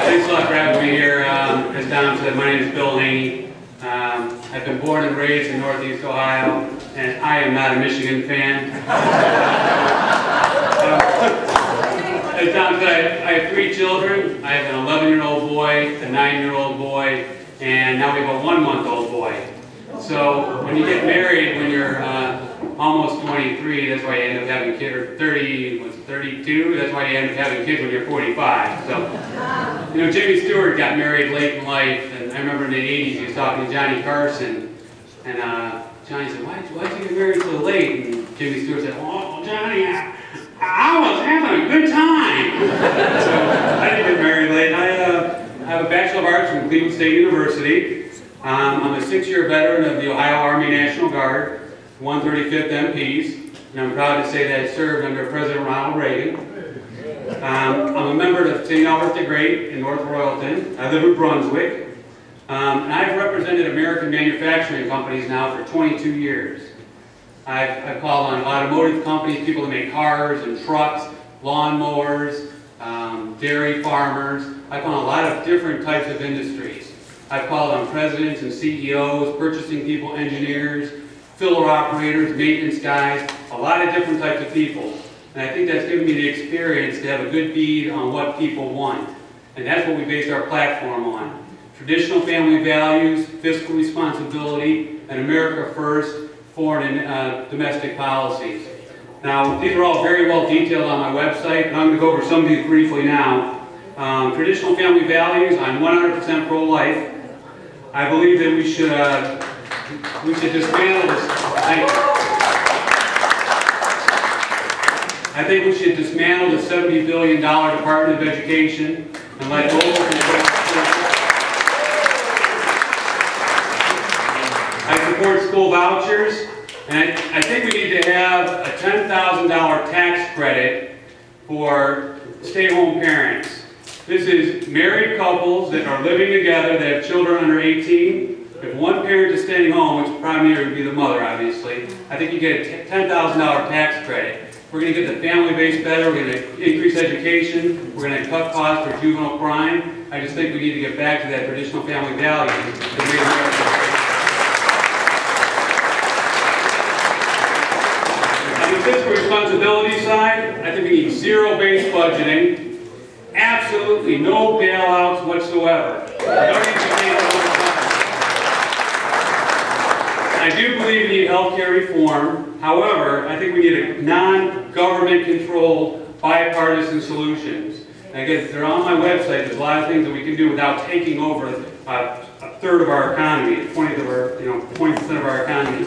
Thanks a lot for having me here. As Don said, my name is Bill Haney. I've been born and raised in Northeast Ohio, and I am not a Michigan fan. As Don said, I have 3 children. I have an 11-year-old boy, a 9-year-old boy, and now we have a 1-month-old boy. So when you get married, when you're almost 23, that's why you end up having kids, or 32, that's why you end up having kids when you're 45. So, you know, Jimmy Stewart got married late in life, and I remember in the 80s he was talking to Johnny Carson, and Johnny said, why'd you get married so late? And Jimmy Stewart said, oh, Johnny, I was having a good time. So I didn't get married late. I have a Bachelor of Arts from Cleveland State University. I'm a 6-year veteran of the Ohio Army National Guard, 135th MPs, and I'm proud to say that I served under President Ronald Reagan. I'm a member of St. Albert the Great in North Royalton. I live in Brunswick. And I've represented American manufacturing companies now for 22 years. I've called on automotive companies, people that make cars and trucks, lawnmowers, dairy farmers. I've called on a lot of different types of industries. I've called on presidents and CEOs, purchasing people, engineers, filler operators, maintenance guys, a lot of different types of people. And I think that's given me the experience to have a good bead on what people want. And that's what we based our platform on. Traditional family values, fiscal responsibility, and America First, foreign and domestic policies. Now, these are all very well detailed on my website, and I'm going to go over some of these briefly now. Traditional family values, I'm 100% pro-life. I believe that we should dismantle this. I think we should dismantle the $70 billion Department of Education and let local control. I support school vouchers, and I think we need to have a $10,000 tax credit for stay-home parents. This is married couples that are living together, that have children under 18. If one parent is staying home, which primarily would be the mother, obviously, I think you get a $10,000 tax credit. We're going to get the family base better, we're going to increase education, we're going to cut costs for juvenile crime. I just think we need to get back to that traditional family value that made America great. On the fiscal responsibility side, I think we need zero-based budgeting. Absolutely no bailouts whatsoever. I do believe we need health care reform. However, I think we need a non-government controlled bipartisan solutions. And again, they're on my website. There's a lot of things that we can do without taking over a third of our economy, 20% of our economy.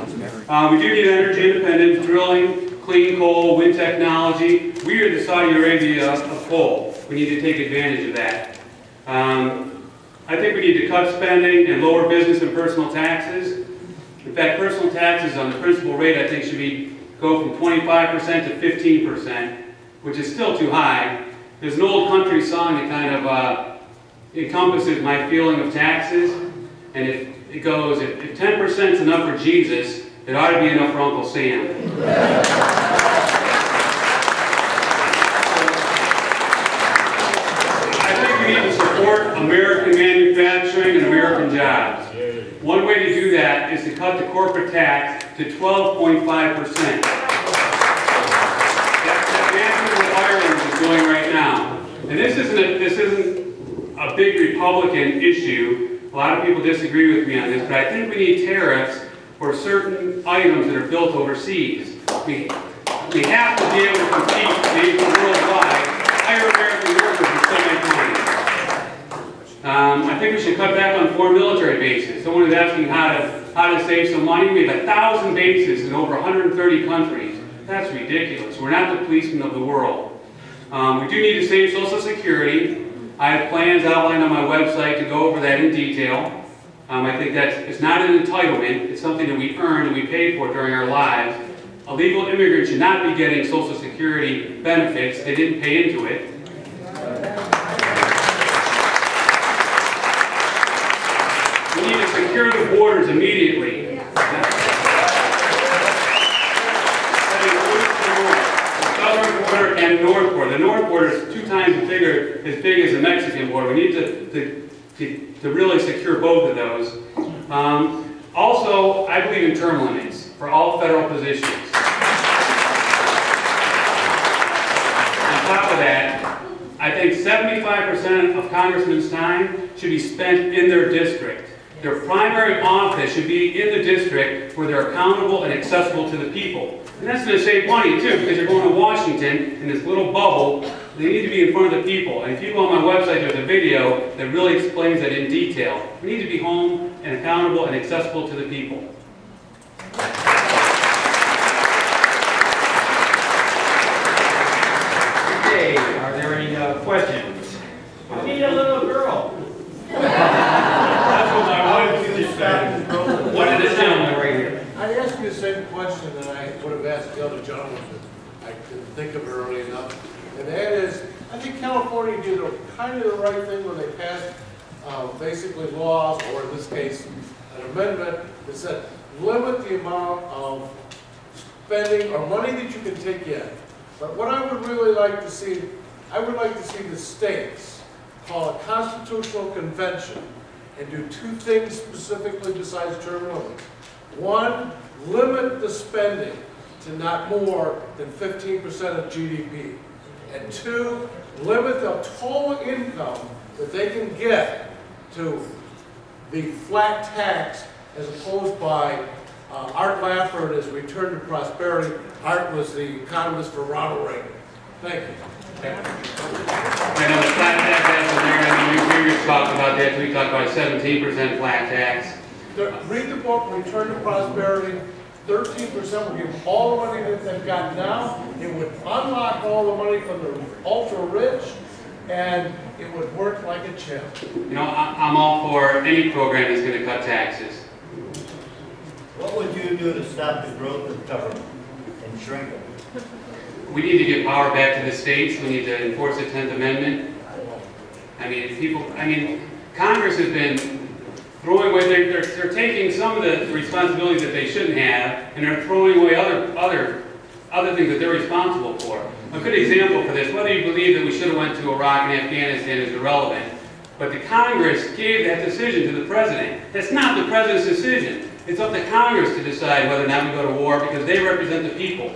We do need energy independence, drilling, clean coal, wind technology. We are the Saudi Arabia of coal. We need to take advantage of that. I think we need to cut spending and lower business and personal taxes. In fact, personal taxes on the principal rate I think should go from 25% to 15%, which is still too high. There's an old country song that kind of encompasses my feeling of taxes, and it goes, if 10% is enough for Jesus, it ought to be enough for Uncle Sam. Support American manufacturing and American jobs. One way to do that is to cut the corporate tax to 12.5%. That's what Ireland is doing right now. And this isn't a big Republican issue. A lot of people disagree with me on this, but I think we need tariffs for certain items that are built overseas. We have to be able to compete worldwide, hire American workers and still make money. I think we should cut back on foreign military bases. Someone is asking how to save some money. We have 1,000 bases in over 130 countries. That's ridiculous. We're not the policemen of the world. We do need to save Social Security. I have plans outlined on my website to go over that in detail. I think it's not an entitlement. It's something that we earned and we paid for during our lives. Illegal immigrants should not be getting Social Security benefits. They didn't pay into it. We need to secure the borders immediately. The southern border and north border. The north border is 2 times bigger as big as the Mexican border. We need to really secure both of those. Also, I believe in term limits for all federal positions. On top of that, I think 75% of congressmen's time should be spent in their district. Their primary office should be in the district where they're accountable and accessible to the people. And that's going to save money too, because you're going to Washington in this little bubble. They need to be in front of the people. And if you go on my website, there's a video that really explains that in detail. We need to be home and accountable and accessible to the people. Okay, are there any questions? I need a little girl. That's what my wife used to say. What did this gentleman right here? I asked you the same question that I would have asked the other gentleman, but I couldn't think of it early enough. And that is, I think California did kind of the right thing when they passed basically laws, or in this case, an amendment that said limit the amount of spending or money that you can take in. But what I would really like to see, I would like to see the states call a constitutional convention and do two things specifically besides term limits. One, limit the spending to not more than 15% of GDP. And two, limit the total income that they can get to the flat tax as opposed by Art Laffer and his Return to Prosperity. Art was the economist for Ronald Reagan. Thank you. I know the flat tax that's in there. I mean, we were talking about that. We talked about 17% flat tax. Read the book, Return to Prosperity. 13% will give all the money that they've got now. It would unlock all the money from the ultra-rich, and it would work like a champ. You know, I'm all for any program that's going to cut taxes. What would you do to stop the growth of government and shrink it? We need to give power back to the states. We need to enforce the 10th Amendment. I mean, Congress has been throwing away, they're taking some of the responsibilities that they shouldn't have, and they're throwing away other things that they're responsible for. A good example for this, whether you believe that we should have went to Iraq and Afghanistan is irrelevant, but the Congress gave that decision to the President. That's not the President's decision. It's up to Congress to decide whether or not we go to war, because they represent the people.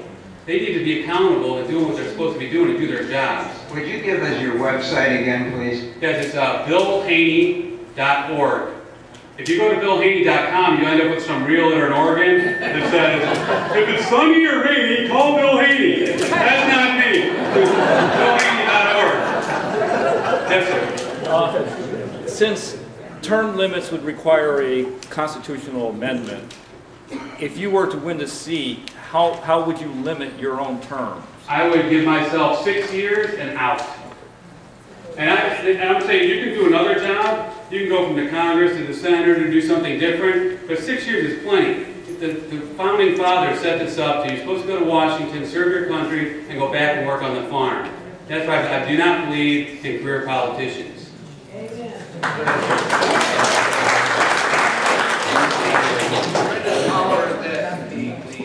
They need to be accountable and doing what they're supposed to be doing and do their jobs. Would you give us your website again, please? Yes, it's BillHaney.org. If you go to BillHaney.com, you end up with some realtor in Oregon that says, if it's sunny or rainy, call Bill Haney. That's not me. BillHaney.org. Yes, sir. Since term limits would require a constitutional amendment, if you were to win the seat, how would you limit your own term? I would give myself 6 years and out. And I'm saying you can do another job. You can go from the Congress to the Senate to do something different, but 6 years is plenty. The founding fathers set this up to you're supposed to go to Washington, serve your country, and go back and work on the farm. That's why I do not believe in career politicians. Amen. The power that the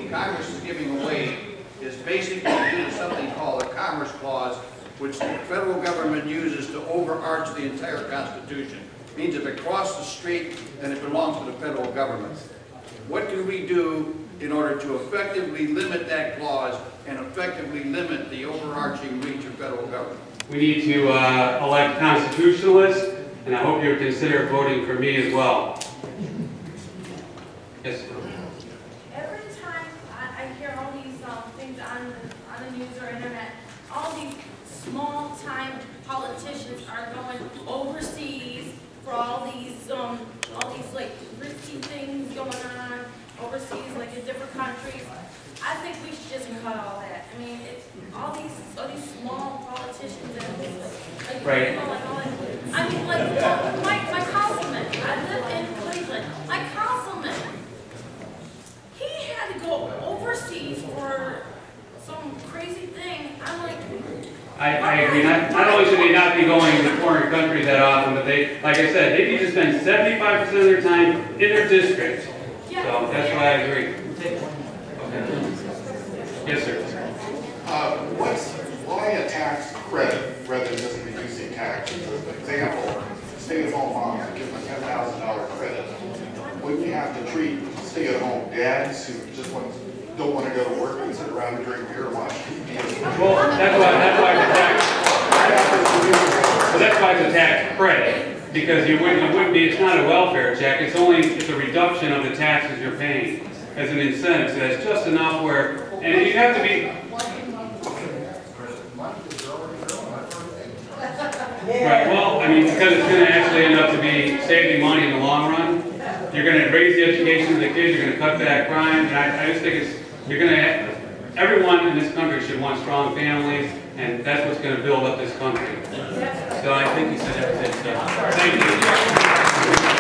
Congress is giving away is basically due to something called a Commerce Clause, which the federal government uses to overarch the entire Constitution. It means if it crosses the street, then it belongs to the federal government. What do we do in order to effectively limit that clause and effectively limit the overarching reach of federal government? We need to elect constitutionalists, and I hope you'll consider voting for me as well. Yes. Every time I hear all these things on the news or internet, all these small-time politicians are going overseas for all these like risky things going on overseas, like in different countries. I think we should just cut all that. I mean, it's all these small politicians and like right. You know, like all that. I mean, like my councilman. I live in Cleveland. My councilman. He had to go overseas for some crazy thing. I'm like, I agree. Not only should they not be going to foreign countries that often, but they, like I said, they need to spend 75% of their time in their district. yeah, So that's why I agree. Okay. Yes, sir. Why a tax credit rather than just reducing tax. For example, stay-at-home moms, give them a $10,000 credit. Wouldn't you have to treat stay-at-home dads who just don't want to go to work and sit around and drink beer and watch TV? Well, that's why it's a tax credit, because it wouldn't be, it's not a welfare check, it's a reduction of the taxes you're paying as an incentive, so that's just enough where, and you have to be, right, well, I mean, because it's going to actually end up to be saving money in the long run. You're going to raise the education of the kids, you're going to cut back crime, and I just think everyone in this country should want strong families, and that's what's going to build up this country. So I think you said everything. So, thank you.